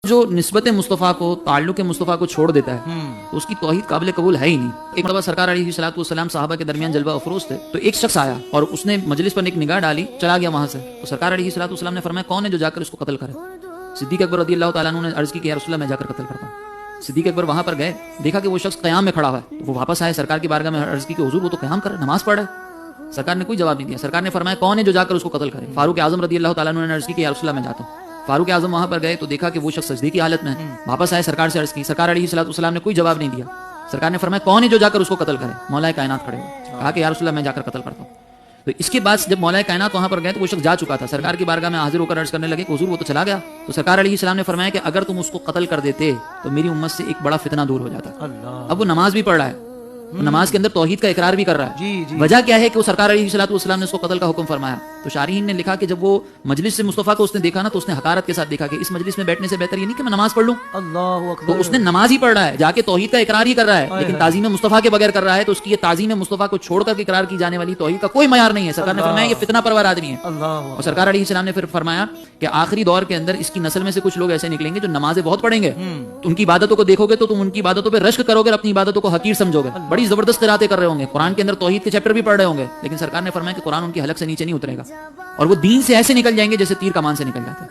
جو نسبت مصطفیٰ کو، تعلق مصطفیٰ کو چھوڑ دیتا ہے تو اس کی توحید قابل قبول ہے ہی نہیں۔ ایک مرتبہ سرکار علیہ الصلوۃ والسلام صحابہ کے درمیان جلوہ افروز تھے، تو ایک شخص آیا اور اس نے مجلس پر ایک نگاہ ڈالی، چلا گیا وہاں سے۔ تو سرکار علیہ الصلوۃ والسلام نے فرمایا کون ہے جو جا کر اس کو قتل کرے؟ صدیق اکبر رضی اللہ تعالیٰ عنہ نے عرض کی کہ یا رسول اللہ میں جا کر قتل کرتا ہوں۔ صدیق اکبر وہاں پر گئے، دیکھا کہ وہ شخص قیام میں کھڑا ہوا ہے، وہ واپس آئے، سرکار کی بارگاہ میں عرض کی کہ حضور وہ تو قیام کر رہا ہے، نماز پڑھ رہا ہے۔ سرکار نے کوئی جواب نہیں دیا۔ سرکار نے فرمایا کون ہے جو جا کر اس کو قتل کرے؟ فاروق اعظم رضی اللہ تعالیٰ عنہ نے عرض کی کہ یا رسول اللہ میں جاتا ہوں۔ فاروق اعظم وہاں پر گئے تو دیکھا کہ وہ شخص سجدے کی حالت میں ہے، واپس آئے، سرکار سے عرض کی، سرکار علیہ الصلوۃ والسلام نے کوئی جواب نہیں دیا۔ سرکار نے فرمایا کون ہے جو جا کر اس کو قتل کرے؟ مولا کائنات کھڑے ہوئے، کہا کہ یا رسول اللہ میں جا کر قتل کرتا ہوں۔ تو اس کے بعد جب مولا کائنات وہاں پر گئے تو وہ شخص جا چکا تھا، سرکار کی بارگاہ میں حاضر ہو کر عرض کرنے لگے کہ حضور وہ تو چلا گیا۔ تو سرکار علیہ السلام نے فرمایا کہ اگر تم اس کو قتل کر دیتے تو میری امت سے ایک بڑا فتنہ دور ہو جاتا۔ اب وہ نماز بھی پڑھ رہا ہے، نماز کے اندر توحید کا اقرار بھی کر رہا ہے۔ وجہ کیا ہے کہ وہ سرکار علیہ الصلوۃ والسلام نے اس کو قتل کا حکم فرمایا؟ تو شارحین نے لکھا کہ جب وہ مجلس سے مصطفیٰ کو اس نے دیکھا نا تو اس نے حقارت کے ساتھ دیکھا کہ اس مجلس میں بیٹھنے سے بہتر یہ نہیں کہ میں نماز پڑھ لوں۔ اللہ اکبر۔ تو اس نے نماز ہی پڑھ رہا ہے، جا کے توحید کا اقرار ہی کر رہا ہے، لیکن تعظیم مصطفیٰ کے بغیر کر رہا ہے، تو اس کی یہ تعظیم مصطفیٰ کو چھوڑ کر اقرار کی جانے والی توحید کا کوئی معیار نہیں ہے۔ سرکار نے فرمایا یہ فتنہ پرور آدمی ہے۔ اور سرکار علیہ السلام نے پھر فرمایا کہ آخری دور کے اندر اس کی نسل میں سے کچھ لوگ ایسے نکلیں گے جو نمازیں بہت پڑھیں گے، ان کی عبادتوں کو دیکھو گے تو تم ان کی عبادتوں پہ رشک کرو گے اور اپنی عبادتوں کو حقیر سمجھو گے، بڑی زبردست قراتیں کر رہے ہوں گے، قرآن کے اندر توحید کے چیپٹر بھی پڑھ رہے ہوں گے، لیکن سرکار نے فرمایا کہ قرآن ان کی حلق سے نیچے نہیں اترے گا اور وہ دین سے ایسے نکل جائیں گے جیسے تیر کمان سے نکل جاتے ہیں۔